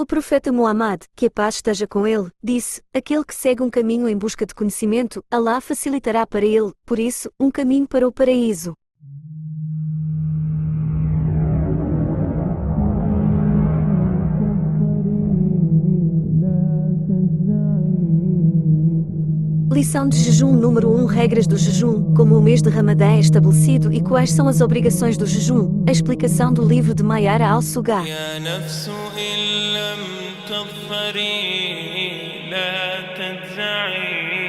O profeta Muhammad, que a paz esteja com ele, disse: aquele que segue um caminho em busca de conhecimento, Allah facilitará para ele, por isso, um caminho para o paraíso. Lição de jejum número 1: Regras do jejum, como o mês de Ramadã é estabelecido e quais são as obrigações do jejum. A explicação do livro de Mayara Al-Sugar. يا نفس إن لم تظفري لا تجزعي.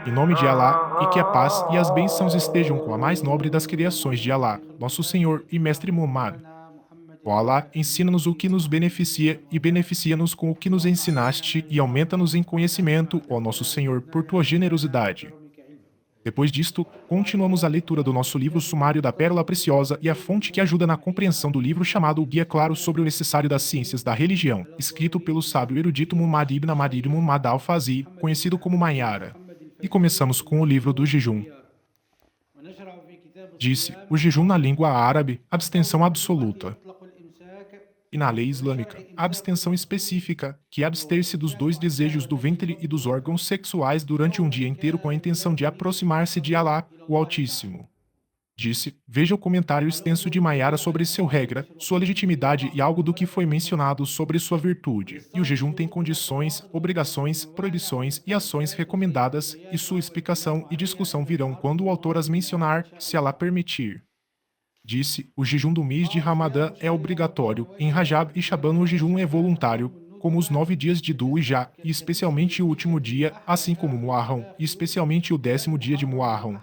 Em nome de Alá, e que a paz e as bênçãos estejam com a mais nobre das criações de Alá, nosso Senhor e Mestre Muhammad. Ó Alá, ensina-nos o que nos beneficia e beneficia-nos com o que nos ensinaste e aumenta-nos em conhecimento, ó nosso Senhor, por tua generosidade. Depois disto, continuamos a leitura do nosso livro sumário da Pérola Preciosa e a fonte que ajuda na compreensão do livro chamado O Guia Claro sobre o Necessário das Ciências da Religião, escrito pelo sábio erudito Muhammad ibn Ahmad ibn Muhammad al-Fazi, conhecido como Mayara. E começamos com o livro do jejum. Disse: o jejum na língua árabe, abstenção absoluta. E na lei islâmica, a abstenção específica, que é abster-se dos dois desejos do ventre e dos órgãos sexuais durante um dia inteiro com a intenção de aproximar-se de Alá, o Altíssimo. Disse: veja o comentário extenso de Mayara sobre seu regra, sua legitimidade e algo do que foi mencionado sobre sua virtude. E o jejum tem condições, obrigações, proibições e ações recomendadas, e sua explicação e discussão virão quando o autor as mencionar, se Alá permitir. Disse: o jejum do mês de Ramadã é obrigatório, em Rajab e Shaban o jejum é voluntário, como os 9 dias de Dhu Hijjah, e especialmente o último dia, assim como Muharram, e especialmente o 10º dia de Muharram.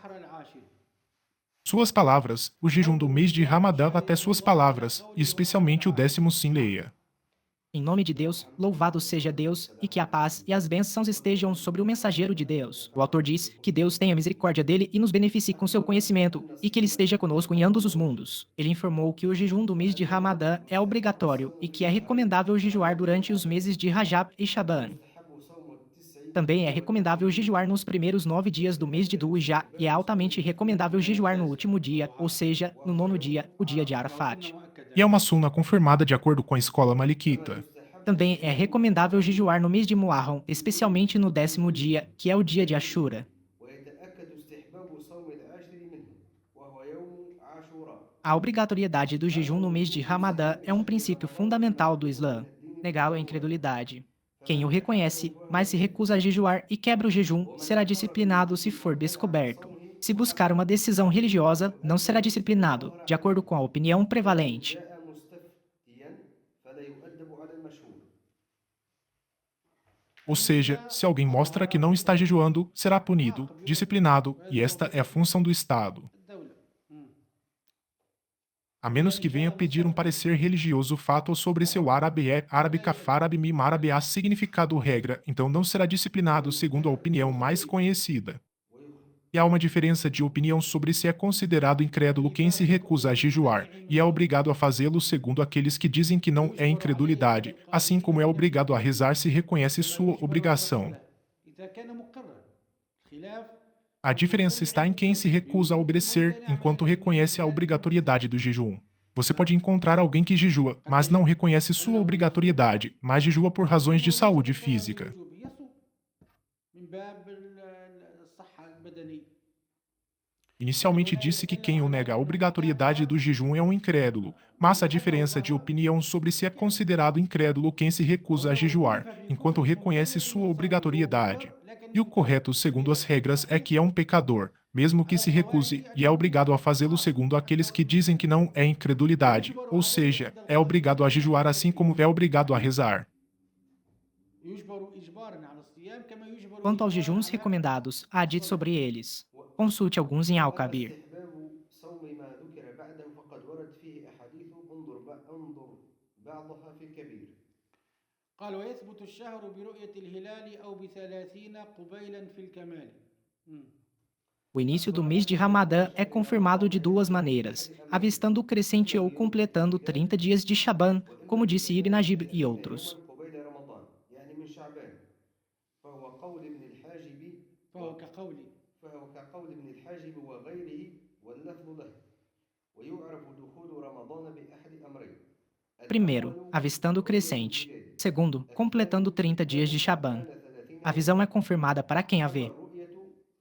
Suas palavras, o jejum do mês de Ramadã até suas palavras, e especialmente o 10º sim leia. Em nome de Deus, louvado seja Deus, e que a paz e as bênçãos estejam sobre o mensageiro de Deus. O autor diz que Deus tenha misericórdia dele e nos beneficie com seu conhecimento, e que ele esteja conosco em ambos os mundos. Ele informou que o jejum do mês de Ramadã é obrigatório e que é recomendável jejuar durante os meses de Rajab e Shaban. Também é recomendável jejuar nos primeiros 9 dias do mês de Dhu Hijjah e é altamente recomendável jejuar no último dia, ou seja, no 9º dia, o dia de Arafat. E é uma sunna confirmada de acordo com a escola malikita. Também é recomendável jejuar no mês de Muharram, especialmente no 10º dia, que é o dia de Ashura. A obrigatoriedade do jejum no mês de Ramadã é um princípio fundamental do Islã. Negá-lo é incredulidade. Quem o reconhece, mas se recusa a jejuar e quebra o jejum, será disciplinado se for descoberto. Se buscar uma decisão religiosa, não será disciplinado, de acordo com a opinião prevalente. Ou seja, se alguém mostra que não está jejuando, será punido, disciplinado, e esta é a função do Estado. A menos que venha pedir um parecer religioso fato sobre seu árabe kafar mim árabe a significado regra, então não será disciplinado segundo a opinião mais conhecida. E há uma diferença de opinião sobre se é considerado incrédulo quem se recusa a jejuar, e é obrigado a fazê-lo segundo aqueles que dizem que não é incredulidade, assim como é obrigado a rezar se reconhece sua obrigação. A diferença está em quem se recusa a obedecer enquanto reconhece a obrigatoriedade do jejum. Você pode encontrar alguém que jejua, mas não reconhece sua obrigatoriedade, mas jejua por razões de saúde física. Inicialmente disse que quem o nega a obrigatoriedade do jejum é um incrédulo, mas há diferença de opinião sobre se é considerado incrédulo quem se recusa a jejuar, enquanto reconhece sua obrigatoriedade. E o correto, segundo as regras, é que é um pecador, mesmo que se recuse, e é obrigado a fazê-lo segundo aqueles que dizem que não é incredulidade, ou seja, é obrigado a jejuar assim como é obrigado a rezar. Quanto aos jejuns recomendados, há dito sobre eles. Consulte alguns em Al-Kabir. قال ويثبت الشهر برؤية الهلال أو ب30 قبيلا في الكمال. O início do mês de Ramadã é confirmado de duas maneiras, avistando o crescente ou completando 30 dias de Shaban, como disse Ibn Najib e outros. فهو كقول ابن الحاجب وغيره واللفظ له ويعرف دخول رمضان بأحد أمرين Primeiro, avistando o crescente. Segundo, completando 30 dias de Shaban. A visão é confirmada para quem a vê. الرؤية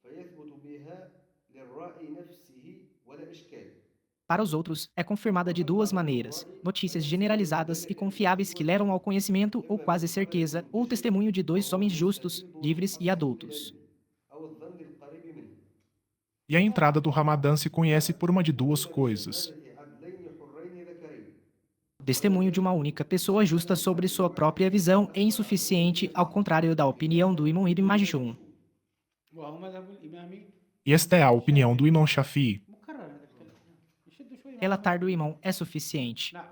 فيثبت بها للرائي نفسه ولا إشكال. Para os outros, é confirmada de duas maneiras: notícias generalizadas e confiáveis que levam ao conhecimento ou quase certeza, ou testemunho de dois homens justos, livres e adultos. أو الظن القريب منه. E a entrada do Ramadã se conhece por uma de duas coisas. شهادة عدلين حرين ذكرين. O testemunho de uma única pessoa justa sobre sua própria visão é insuficiente, ao contrário da opinião do Imam Ibn Majishun. وهو مذهب الإمام E esta é a opinião do Imam Shafi'i. مكرر هذا الكلام. يشد شوي مع Relatar do Imam é suficiente. نعم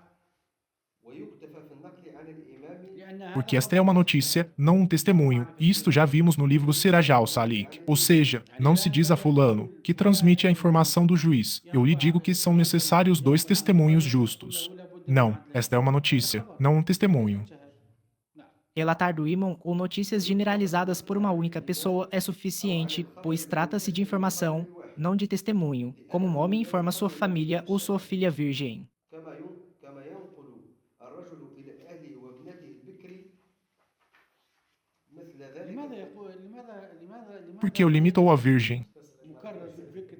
ويكتفى في النقل عن الإمام لأن Porque esta é uma notícia, não um testemunho, e isto já vimos no livro Siraj al-Salik. Ou seja, não se diz a fulano, que transmite a informação do juiz, eu lhe digo que são necessários dois testemunhos justos. Não, esta é uma notícia, não um testemunho. Relatar do Imam ou notícias generalizadas por uma única pessoa é suficiente, pois trata-se de informação, não de testemunho, como um homem informa sua família ou sua filha virgem. كما ينقل الرجل إلى أهله وابنته البكر مثل ذلك. لماذا يقول لماذا Porque eu limitou a virgem, مكرر بالذكر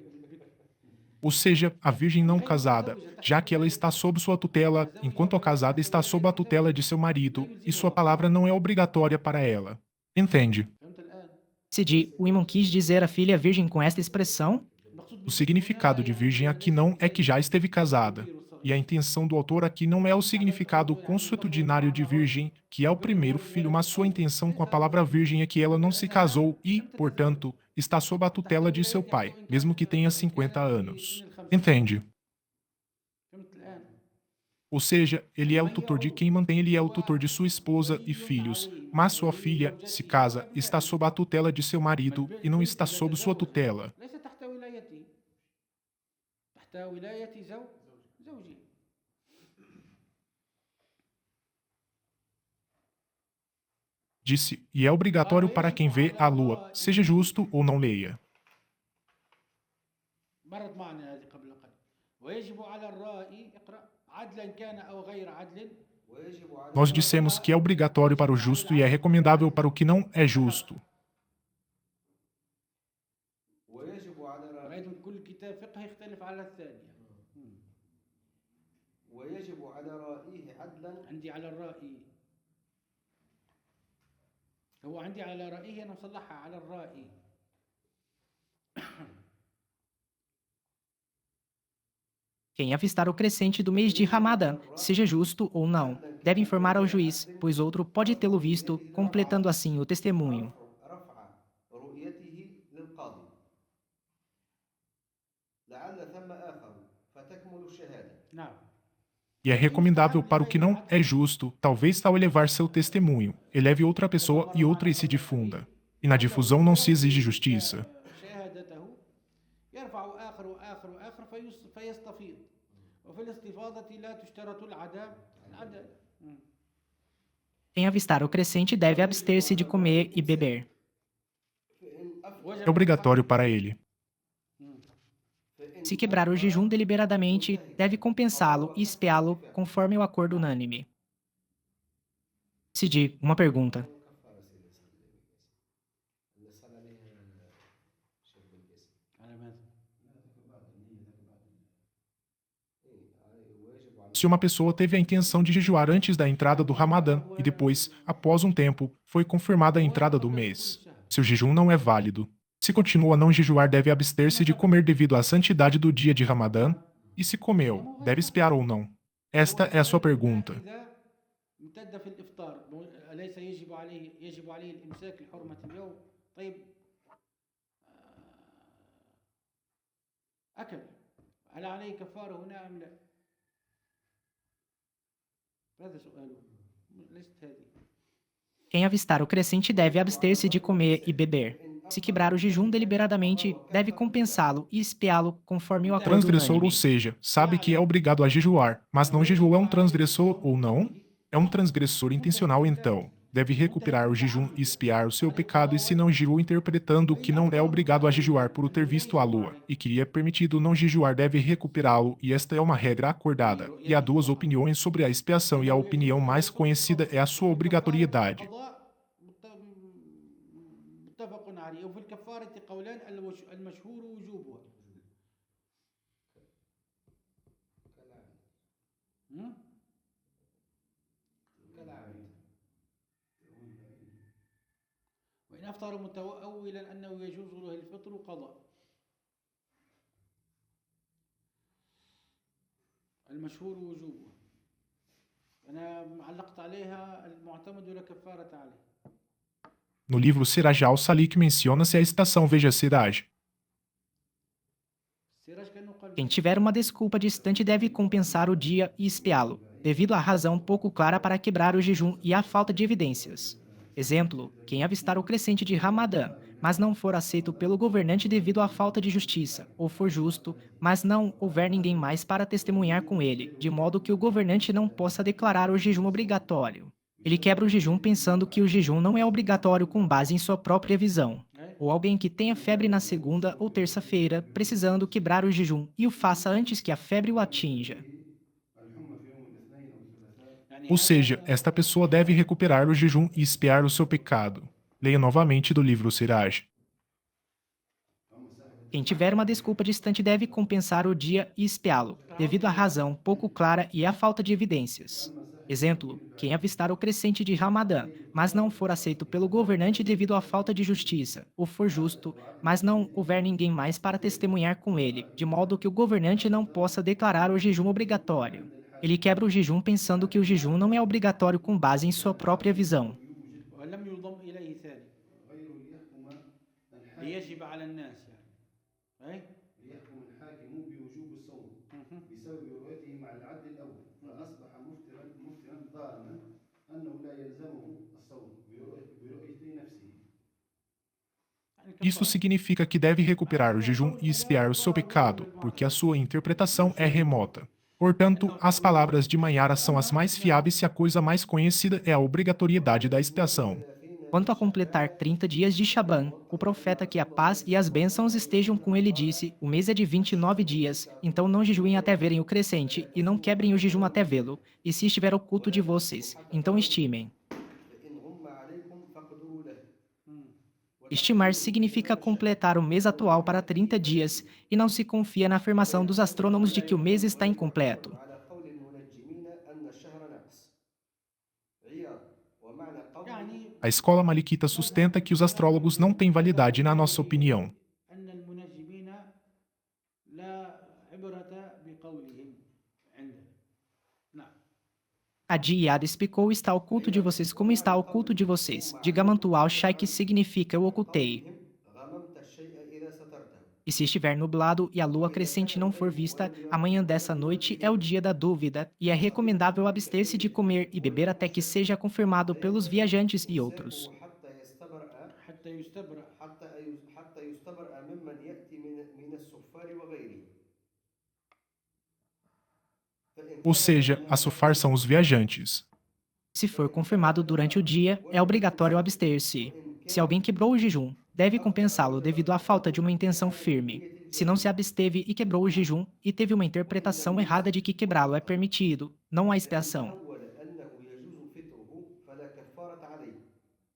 ou seja, a virgem não casada, já que ela está sob sua tutela, enquanto a casada está sob a tutela de seu marido, e sua palavra não é obrigatória para ela. Entende? فهمت الآن؟ Sidi, o Imam quis dizer a filha virgem com esta expressão? O significado de virgem aqui não é que já esteve casada. E a intenção do autor aqui não é o significado consuetudinário de virgem, que é o primeiro filho, mas sua intenção com a palavra virgem é que ela não se casou e, portanto, está sob a tutela de seu pai, mesmo que tenha 50 anos. Entende? فهمت الآن؟ Ou seja, ele é o tutor de quem mantém, ele é o tutor de sua esposa e filhos, mas sua filha, se casa, está sob a tutela de seu marido e não está sob sua tutela. ليس تحت ولايتي تحت ولاية زوجي Disse, e é obrigatório para quem vê a lua, seja justo ou não leia. مرت معنا هذه قبل قليل ويجب على الرائي اقرأ عدلا كان أو غير عدل ويجب على Nós dissemos que é obrigatório para o justo e é recomendável para o que não é justo. ويجب على رأيتم كل كتاب فقه يختلف على الثانية ويجب على رائيه عدلا. عندي على الرائي هو عندي على رأيه أنا مصلحها على الرائي Quem avistar o crescente do mês de Ramadã, seja justo ou não, deve informar ao juiz, pois outro pode tê-lo visto, completando assim o testemunho. رفع رؤيته للقاضي. لعل ثم آخر فتكمل الشهادة. نعم E é recomendável para o que não é justo, talvez ao elevar seu testemunho, eleve outra pessoa e outra e se difunda. E na difusão não se exige justiça. شهادته يرفع آخر وآخر وآخر فيستفيض وفي الاستفاضة لا تشترط العدم. Quem avistar o crescente deve abster-se de comer e beber. É obrigatório para ele. Se quebrar o jejum deliberadamente, deve compensá-lo e espiá-lo conforme o acordo unânime. Sidi, uma pergunta. على ماذا؟ Se uma pessoa teve a intenção de jejuar antes da entrada do Ramadã e depois, após um tempo, foi confirmada a entrada do mês, seu jejum não é válido. Se continua a não jejuar, deve abster-se de comer devido à santidade do dia de Ramadã. E se comeu, deve espiar ou não? Esta é a sua pergunta. إذا امتد في الإفطار أليس يجب عليه الإمساك لحرمة اليوم؟ طيب أكل هل عليه كفارة هنا أم لا؟ هذا سؤاله ليست هذه. Quem avistar o crescente deve abster-se de comer e beber. Se quebrar o jejum deliberadamente, deve compensá-lo e espiá-lo conforme o acordo Transgressor, ou unânime. seja, sabe que é obrigado a jejuar, mas não jejuou, é um transgressor ou não? É um transgressor intencional então. deve recuperar o jejum e expiar o seu pecado, e se não jejuou, interpretando que não é obrigado a jejuar por ter visto a lua, e que é permitido não jejuar, deve recuperá-lo, e esta é uma regra acordada. E há duas opiniões sobre a expiação, e a opinião mais conhecida é a sua obrigatoriedade. القضاء متفق عليه، وفي الكفارة قولان، المشهور وجوبها. هم؟ وإن أفطر متأولا أنه يجوز له الفطر قضاء. المشهور وجوبها. أنا علقت عليها المعتمد ولا كفارة عليه. No livro Siraj al-Salik menciona-se a estação, veja Siraj. السراج كأنه قال Quem tiver uma desculpa distante deve compensar o dia e expiá-lo, devido à razão pouco clara para quebrar o jejum e à falta de evidências. Exemplo, quem avistar o crescente de Ramadã, mas não for aceito pelo governante devido à falta de justiça, ou for justo, mas não houver ninguém mais para testemunhar com ele, de modo que o governante não possa declarar o jejum obrigatório. Ele quebra o jejum pensando que o jejum não é obrigatório com base em sua própria visão. Ou alguém que tenha febre na segunda ou terça-feira, precisando quebrar o jejum, e o faça antes que a febre o atinja. Ou seja, esta pessoa deve recuperar o jejum e expiar o seu pecado. Leia novamente do livro Siraj. Quem tiver uma desculpa distante deve compensar o dia e expiá-lo, devido à razão pouco clara e à falta de evidências. Exemplo, quem avistar o crescente de Ramadã, mas não for aceito pelo governante devido à falta de justiça, ou for justo, mas não houver ninguém mais para testemunhar com ele, de modo que o governante não possa declarar o jejum obrigatório. Ele quebra o jejum pensando que o jejum não é obrigatório com base em sua própria visão. ولم يضم إليه ثاني ليجب على الناس يعني. أي؟ ليحكم الحاكم بوجوب الصوم بسبب رؤيته مع العدل الأول، فأصبح مفترا ظالما أنه لا يلزمه الصوم برؤية نفسه. Isso significa que deve recuperar o jejum e expiar o seu pecado, porque a sua interpretação é remota. Portanto, as palavras de Mayara são as mais fiáveis se a coisa mais conhecida é a obrigatoriedade da expiação. Quanto a completar 30 dias de Shaban, o profeta que a paz e as bênçãos estejam com ele disse, o mês é de 29 dias, então não jejuem até verem o crescente, e não quebrem o jejum até vê-lo, e se estiver oculto de vocês, então estimem. فإن غم عليكم فاقدروا له. Estimar significa completar o mês atual para 30 dias, e não se confia na afirmação dos astrônomos de que o mês está incompleto. على قول المنجمين أن الشهر ناقص. عياض ومعنى قول يعني A escola maliquita sustenta que os astrólogos não têm validade na nossa opinião. أن المنجمين لا عبرة بقولهم عندنا. نعم. Adi Yada explicou está o culto de vocês como está o culto de vocês. De Gamantual Shai que significa eu ocultei. غممت الشيء إذا سترته. E se estiver nublado e a lua crescente não for vista, amanhã dessa noite é o dia da dúvida, e é recomendável abster-se de comer e beber até que seja confirmado pelos viajantes e outros. حتى يستبرأ. حتى يستبرأ ممن يأتي من السفار وغيره. Ou seja, a sofar são os viajantes. Se for confirmado durante o dia, é obrigatório abster-se. Se alguém quebrou o jejum, deve compensá-lo devido à falta de uma intenção firme. Se não se absteve e quebrou o jejum e teve uma interpretação errada de que quebrá-lo é permitido, não há expiação. أول أنه يجوز فطره فلا كفارة عليه،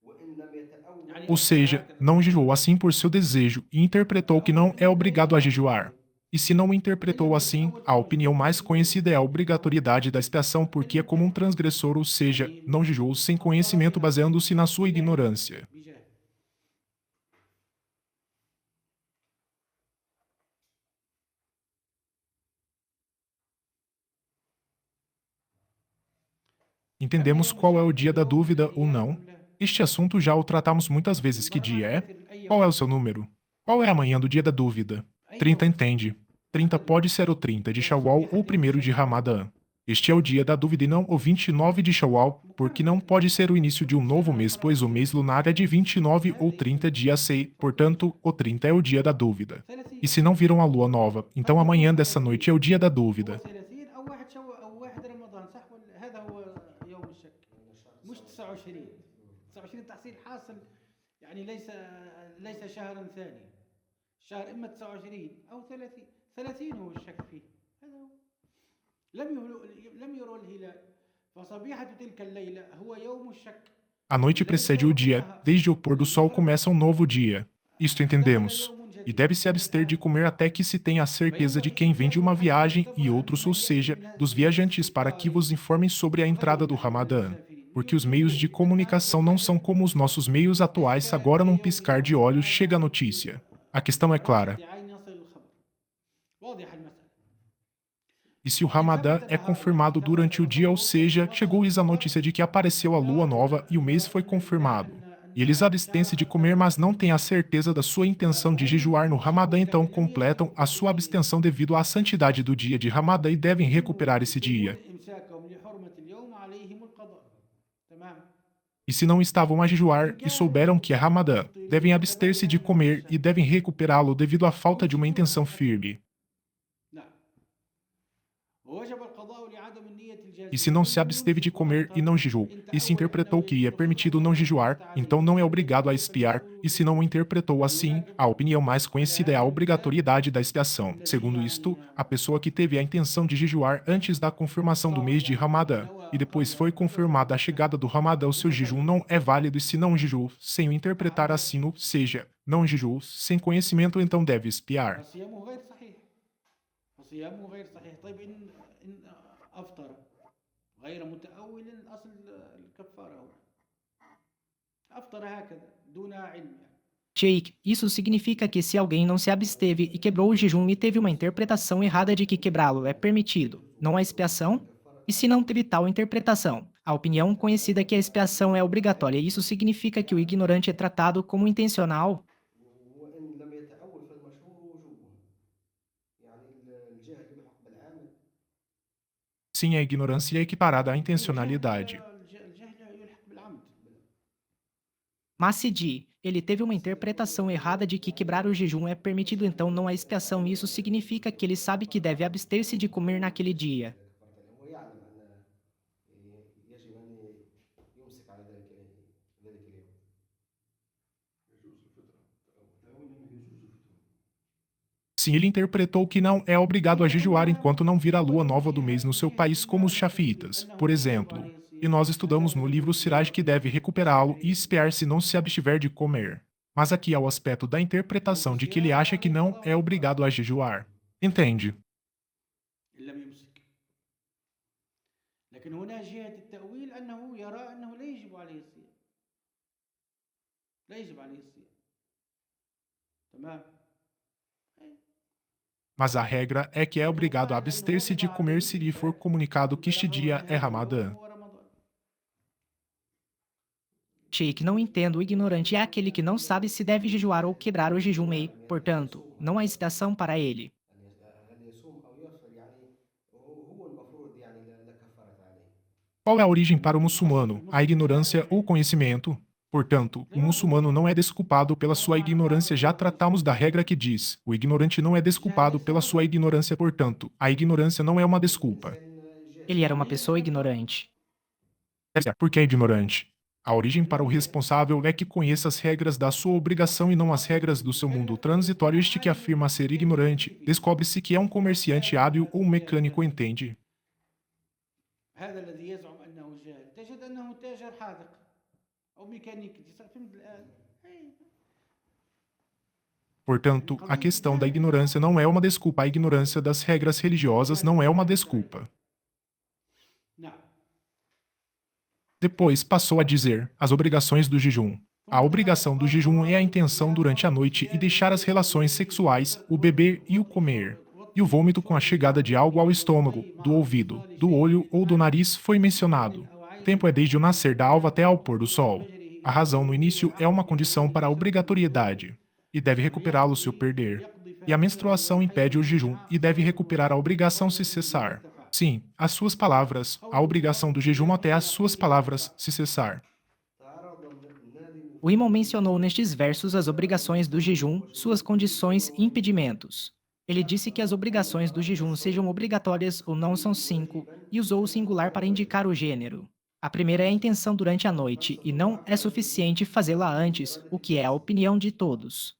وإن لم يتأول Ou seja, não jejuou assim por seu desejo e interpretou que não é obrigado a jejuar. E se não interpretou assim, a opinião mais conhecida é a obrigatoriedade da expiação, porque é como um transgressor, ou seja, não jejuou sem conhecimento baseando-se na sua ignorância. بجهل. Entendemos qual é o dia da dúvida ou não? Este assunto já o tratamos muitas vezes. Que dia é? Qual é o seu número? Qual é a manhã do dia da dúvida? 30 entende. 30 pode ser o 30 de Shawwal ou o 1º de Ramadã. Este é o dia da dúvida e não o 29 de Shawwal, porque não pode ser o início de um novo mês, pois o mês lunar é de 29 ou 30 de Asei, portanto, o 30 é o dia da dúvida. E se não viram a lua nova, então amanhã dessa noite é o dia da dúvida. 30 أو 1 أو 1 رمضان صح ولا هذا هو يوم الشك مش 29. 29 تحصيل حاصل يعني ليس شهرا ثانيا. الشهر اما 29 او 30. 30 هو الشك فيه. هذا هو. لم يروا الهلال، فصبيحة تلك الليلة هو يوم الشك. A noite precede o dia, desde o pôr do sol começa um novo dia. Isto entendemos. E deve-se abster de comer até que se tenha a certeza de quem vem de uma viagem e outros, ou seja, dos viajantes, para que vos informem sobre a entrada do Ramadã. Porque os meios de comunicação não são como os nossos meios atuais, agora num piscar de olhos chega a notícia. A questão é clara. عين يصل الخبر. واضحة المسألة. E se o Ramadã é confirmado durante o dia, ou seja, chegou-lhes a notícia de que apareceu a lua nova e o mês foi confirmado. E eles abstêm-se de comer, mas não têm a certeza da sua intenção de jejuar no Ramadã, então completam a sua abstenção devido à santidade do dia de Ramadã e devem recuperar esse dia. إمساكهم لحرمة اليوم عليهم القضاء. تمام. E se não estavam a jejuar e souberam que é Ramadã, devem abster-se de comer e devem recuperá-lo devido à falta de uma intenção firme. نعم. ووجب القضاء لعدم النية الجازمة. E se não se absteve de comer e não jejuou, e se interpretou que é permitido não jejuar, então não é obrigado a expiar, e se não o interpretou assim, a opinião mais conhecida é a obrigatoriedade da expiação. Segundo isto, a pessoa que teve a intenção de jejuar antes da confirmação do mês de Ramadã, e depois foi confirmada a chegada do Ramadã, o seu jejum não é válido, e se não jejuou sem o interpretar assim, ou seja, não jejuou sem conhecimento, então deve expiar. فصيامه غير صحيح. فصيامه غير صحيح. طيب إن أفطر غير متأول أصل الكفارة هنا. أفطر هكذا دون علم يعني. Sheikh, isso significa que se alguém não se absteve e quebrou o jejum e teve uma interpretação errada de que quebrá-lo é permitido, não há expiação? E se não teve tal interpretação? A opinião conhecida é que a expiação é obrigatória, isso significa que o ignorante é tratado como intencional? وإن لم يتأول فالمشهور وجوبه. يعني الجهل يلحق بالعامل. Sim, a ignorância é equiparada à intencionalidade. الجهل يلحق بالعمد. Mas se ele teve uma interpretação errada de que quebrar o jejum é permitido, então não há expiação, isso significa que ele sabe que deve abster-se de comer naquele dia. كفارة اليوم. هو يعلم أن يجب أن يمسك على ذلك اليوم. Sim, ele interpretou que não é obrigado a jejuar enquanto não vir a lua nova do mês no seu país, como os chafitas, por exemplo. E nós estudamos no livro Siraj que deve recuperá-lo e espiar se não se abstiver de comer. Mas aqui há o aspecto da interpretação de que ele acha que não é obrigado a jejuar. Entende? إن لم يمسك. لكن هنا جهة التأويل أنه يرى أنه لا يجب عليه الصيام. لا يجب عليه الصيام. تمام. Mas a regra é que é obrigado a abster-se de comer se lhe for comunicado que este dia é Ramadã. هو رمضان. Sheikh, não entendo, o ignorante é aquele que não sabe se deve jejuar ou quebrar o jejum e, portanto, não há expiação para ele. هل يصوم أو يفطر يعني هو المفروض يعني لا كفارة عليه. Qual é a origem para o muçulmano? A ignorância ou conhecimento? Portanto, o muçulmano não é desculpado pela sua ignorância. Já tratamos da regra que diz: o ignorante não é desculpado pela sua ignorância, portanto, a ignorância não é uma desculpa. Ele era uma pessoa ignorante. Por que é ignorante? A origem para o responsável é que conheça as regras da sua obrigação e não as regras do seu mundo transitório. Este que afirma ser ignorante, descobre-se que é um comerciante hábil ou um mecânico, entende? هذا الذي يزعم أنه جاهل تجد أنه تاجر حاذق أو ميكانيكي. فهمت الآن؟ Portanto, a questão da ignorância não é uma desculpa. A ignorância das regras religiosas não é uma desculpa. نعم. Depois passou a dizer as obrigações do jejum. A obrigação do jejum é a intenção durante a noite e deixar as relações sexuais, o beber e o comer. E o vômito com a chegada de algo ao estômago, do ouvido, do olho ou do nariz foi mencionado. O tempo é desde o nascer da alva até ao pôr do sol. A razão no início é uma condição para a obrigatoriedade, e deve recuperá-lo se o perder. E a menstruação impede o jejum, e deve recuperar a obrigação se cessar. Sim, as suas palavras, a obrigação do jejum até as suas palavras se cessar. O imam mencionou nestes versos as obrigações do jejum, suas condições e impedimentos. Ele disse que as obrigações do jejum sejam obrigatórias ou não são 5, e usou o singular para indicar o gênero. A primeira é a intenção durante a noite, e não é suficiente fazê-la antes, o que é a opinião de todos.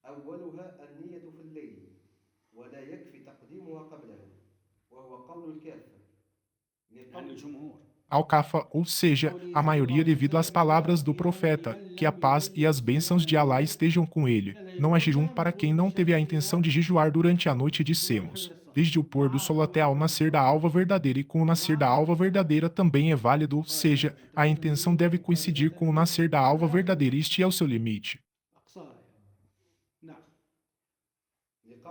أولها النية في الليل ولا يكفي تقديمها قبله وهو قول الكافر يعني لقول الجمهور. Al-Kafa, ou seja, a maioria devido às palavras do profeta, que a paz e as bênçãos de Alá estejam com ele. Não há jejum para quem não teve a intenção de jejuar durante a noite, dissemos. Desde o pôr do sol até ao nascer da alva verdadeira, e com o nascer da alva verdadeira também é válido, ou seja, a intenção deve coincidir com o nascer da alva verdadeira, este é o seu limite. أقصاها يعني. نعم.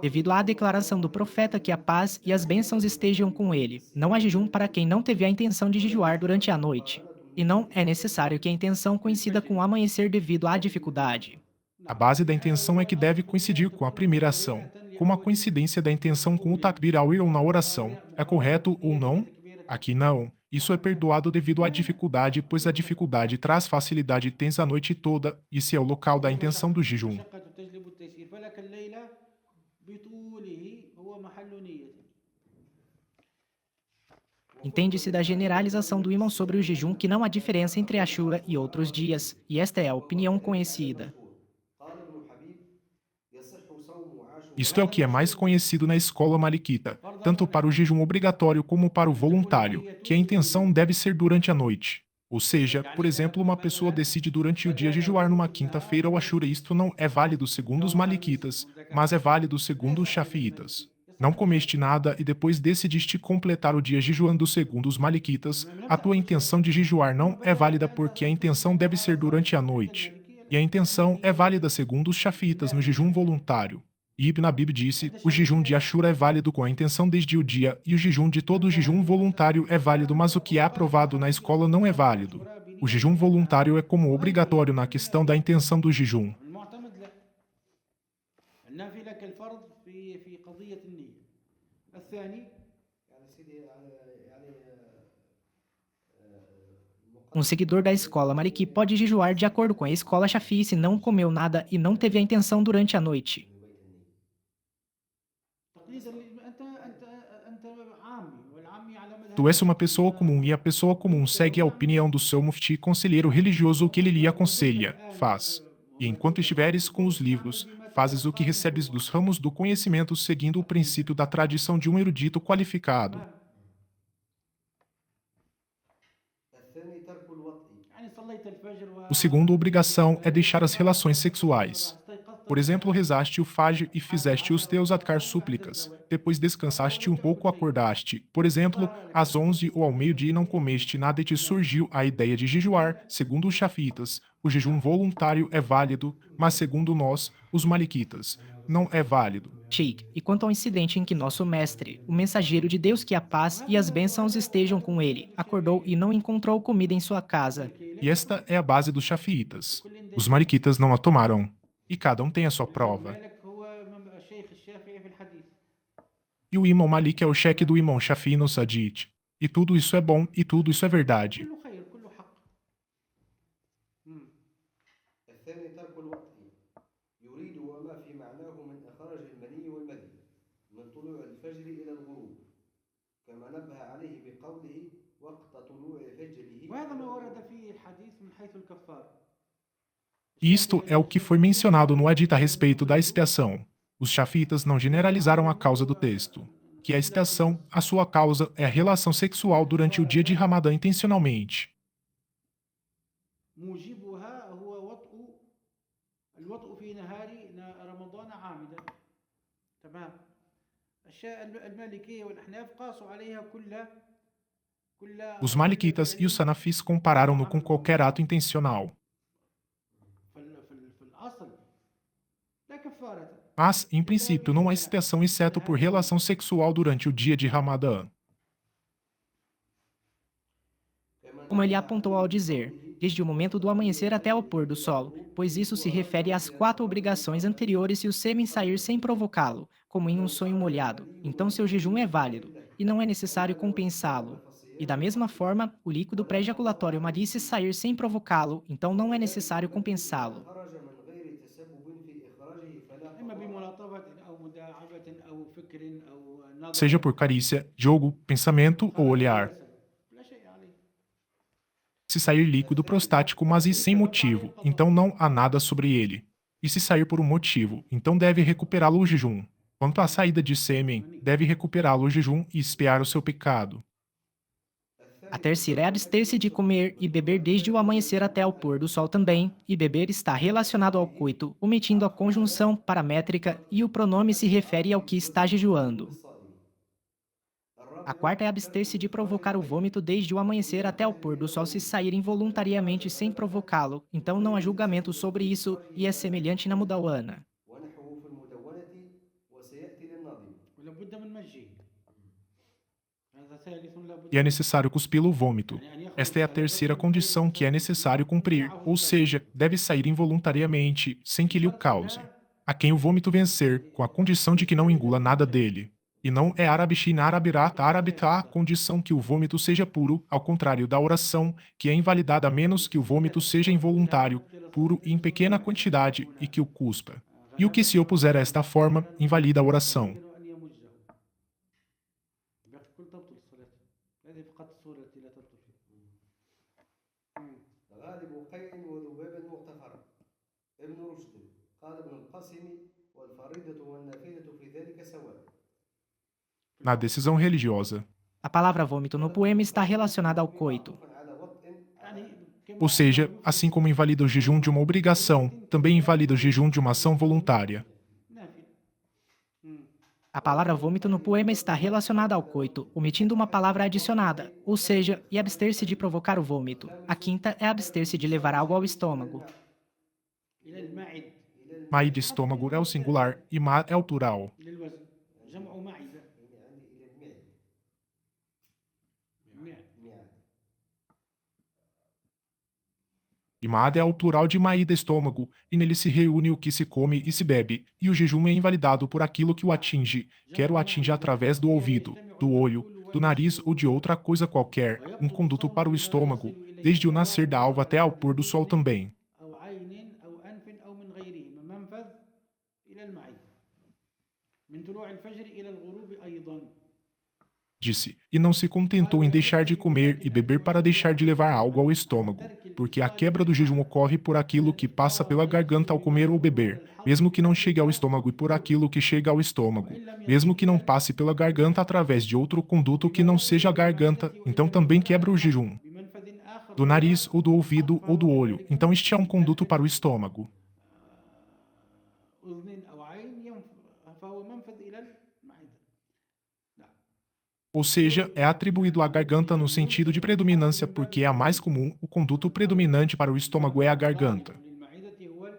Devido à declaração do profeta que a paz e as bênçãos estejam com ele. Não há jejum para quem não teve a intenção de jejuar durante a noite. E não é necessário que a intenção coincida com o amanhecer devido à dificuldade. A base da intenção é que deve coincidir com a primeira ação, como a coincidência da intenção com o takbir ao ir ou na oração. É correto ou não? Aqui não. Isso é perdoado devido à dificuldade, pois a dificuldade traz facilidade e tens a noite toda, e se é o local da intenção do jejum. المشقة تجلب التيسير فلك الليل بطوله هو محل نية. Entende-se da generalização do ímã sobre o jejum que não há diferença entre Ashura e outros dias, e esta é a opinião conhecida. قال ابن حبيب يصح صوم Isto é o que é mais عاشوراء conhecido na escola maliquita, tanto para o jejum obrigatório como para o voluntário, que a intenção deve ser durante a noite. Ou seja, por exemplo, uma pessoa decide durante o dia jejuar numa quinta-feira ou Ashura, isto não é válido segundo os maliquitas, mas é válido segundo os shafiitas. Não comeste nada e depois decidiste completar o dia jejuando segundo os maliquitas, a tua intenção de jejuar não é válida porque a intenção deve ser durante a noite. E a intenção é válida segundo os shafiitas no jejum voluntário. E Ibn Habib disse: o jejum de Ashura é válido com a intenção desde o dia, e o jejum de todo o jejum voluntário é válido, mas o que é aprovado na escola não é válido. O jejum voluntário é como obrigatório na questão da intenção do jejum. المعتمد لا. النافلة كالفرض في قضية النية. الثاني يعني سيدي يعني Um seguidor da escola Maliki pode jejuar de acordo com a escola Shafi'i se não comeu nada e não teve a intenção durante a noite. تقليدا أنت عامي والعامي على مذهب. Tu és uma pessoa comum e a pessoa comum segue a opinião do seu mufti conselheiro religioso, o que ele lhe aconselha. Faz. E enquanto estiveres com os livros, fazes o que recebes dos ramos do conhecimento seguindo o princípio da tradição de um erudito qualificado. الثاني ترك الوطء يعني صليت الفجر O segundo obrigação é deixar as relações sexuais. Por exemplo, rezaste o Fajr e fizeste os teus adkar súplicas. Depois descansaste um pouco, acordaste. Por exemplo, às 11 ou ao meio-dia e não comeste nada e te surgiu a ideia de jejuar. Segundo os chafitas, o jejum voluntário é válido, mas segundo nós, os maliquitas, não é válido. Sheikh, e quanto ao incidente em que nosso mestre, o mensageiro de Deus que a paz e as bênçãos estejam com ele, acordou e não encontrou comida em sua casa. E esta é a base dos chafiitas. Os maliquitas não a tomaram. E cada um tem a sua prova. مالك هو الشيخ الشافعي في الحديث. E o imã Malik é o cheque do imã Shafi no Sadid. E tudo isso é bom e tudo isso é verdade. كله خير كله حق. الثاني ترك الوطء يريد وما في معناه من إخراج المني والمذي من طلوع الفجر إلى الغروب كما نبه عليه بقوله وقت طلوع فجره وهذا ما ورد فيه الحديث من حيث الكفارة. Isto é o que foi mencionado no Hadith a respeito da expiação. Os chafitas não generalizaram a causa do texto, que a expiação, a sua causa, é a relação sexual durante o dia de Ramadã intencionalmente. موجبها هو الوطء في نهار رمضان عامدا. تمام. المالكية والأحناف قاسوا عليها كل Os maliquitas e os sanafis compararam-no com qualquer ato intencional. في الأصل لا كفارة. Mas, em princípio, não há expiação exceto por relação sexual durante o dia de Ramadã. Como ele apontou ao dizer, desde o momento do amanhecer até o pôr do sol, pois isso se refere às 4 obrigações anteriores se o sêmen sair sem provocá-lo, como em um sonho molhado, então seu jejum é válido, e não é necessário compensá-lo. E da mesma forma, o líquido pré-ejaculatório Madi se sair sem provocá-lo, então não é necessário compensá-lo. خرج من غير تسبب في إخراجه فلا إما قضاء بملاطفة أو مداعبة أو فكر أو نظر. Seja por carícia, jogo, pensamento ou olhar. لا شيء عليه. Se sair líquido prostático, mas e sem motivo, então não há nada sobre ele. E se sair por um motivo, então deve recuperá-lo o jejum. Quanto à saída de sêmen, deve recuperá-lo o jejum e expiar o seu pecado. A terceira é abster-se de comer e beber desde o amanhecer até o pôr do sol também, e beber está relacionado ao coito, omitindo a conjunção paramétrica e o pronome se refere ao que está jejuando. A quarta é abster-se de provocar o vômito desde o amanhecer até o pôr do sol se sair involuntariamente sem provocá-lo, então não há julgamento sobre isso e é semelhante na mudawana. ونحوه في المدونة وسيأتي للناظم. ولابد من مجه. هذا ثالث لابد. E é necessário cuspi-lo o vômito. Esta é a terceira condição que é necessário cumprir, ou seja, deve sair involuntariamente, sem que lhe o cause. A quem o vômito vencer, com a condição de que não engula nada dele. E não é arabishin arabirat arabita a condição que o vômito seja puro, ao contrário da oração, que é invalidada a menos que o vômito seja involuntário, puro e em pequena quantidade, e que o cuspa. E o que se opuser a esta forma, invalida a oração. أن يمجه. الكل تبطل الصلاة. هذه فقط الصورة التي لا تبطل فيها. غالب قيء وذباب مغتفر. ابن رشد قال ابن القاسم والفريضة والنافلة في ذلك سواء. Na decisão religiosa. A palavra vômito no poema está relacionada ao coito. على وطء يعني كما Ou seja, assim como invalida o jejum de uma obrigação, também invalida o jejum de uma ação voluntária. نافل. A palavra vômito no poema está relacionada ao coito, omitindo uma palavra adicionada, ou seja, e abster-se de provocar o vômito. A quinta é abster-se de levar algo ao estômago. إلى المعد. Mai de estômago é o singular e ma é o plural. إلى الوزن. جمع معدة. يعني إلى المعد. معد. معد. E mad é o plural de maída estômago, e nele se reúne o que se come e se bebe, e o jejum é invalidado por aquilo que o atinge, quer o atinge através do ouvido, do olho, do nariz ou de outra coisa qualquer, um conduto para o estômago, desde o nascer da alva até ao pôr do sol também. أو عين أو أنف أو من غيرهما منفذ إلى المعدة. من طلوع الفجر إلى الغروب أيضا. Disse, e não se contentou em deixar de comer e beber para deixar de levar algo ao estômago, porque a quebra do jejum ocorre por aquilo que passa pela garganta ao comer ou beber, mesmo que não chegue ao estômago, e por aquilo que chega ao estômago, mesmo que não passe pela garganta através de outro conduto que não seja a garganta, então também quebra o jejum. بمنفذ آخر. Do nariz, ou do ouvido, ou do olho, então este é um conduto para o estômago. أذن أو عين فهو منفذ إلى المعدة. Ou seja, é atribuído à garganta no sentido de predominância porque é a mais comum, o conduto predominante para o estômago é a garganta. للمعدة هو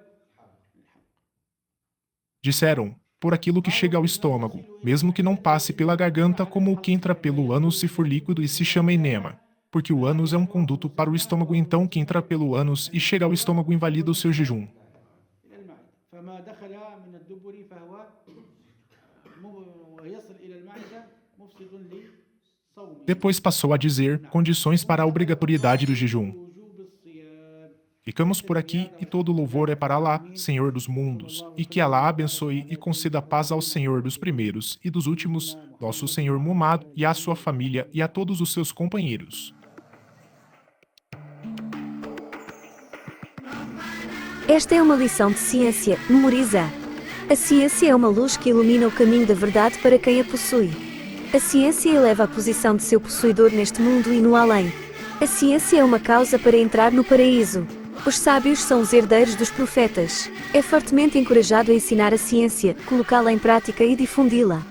Disseram, por aquilo que chega ao estômago, mesmo que não passe pela garganta, como o que entra pelo ânus se for líquido e se chama enema. Porque o ânus é um conduto para o estômago, então o que entra pelo ânus e chega ao estômago invalida o seu jejum. إلى المعدة. فما دخل من الدبر فهو ويصل إلى المعدة مفسد لصومه. Depois passou a dizer condições para a obrigatoriedade do jejum. وجوب الصيام. Ficamos por aqui e todo louvor é para Alá, Senhor dos mundos, e que Alá abençoe e conceda paz ao Senhor dos primeiros e dos últimos, nosso Senhor Muhammad e à sua família e a todos os seus companheiros. Esta é uma lição de ciência, memoriza. A ciência é uma luz que ilumina o caminho da verdade para quem a possui. A ciência eleva a posição de seu possuidor neste mundo e no além. A ciência é uma causa para entrar no paraíso. Os sábios são os herdeiros dos profetas. É fortemente encorajado a ensinar a ciência, colocá-la em prática e difundi-la.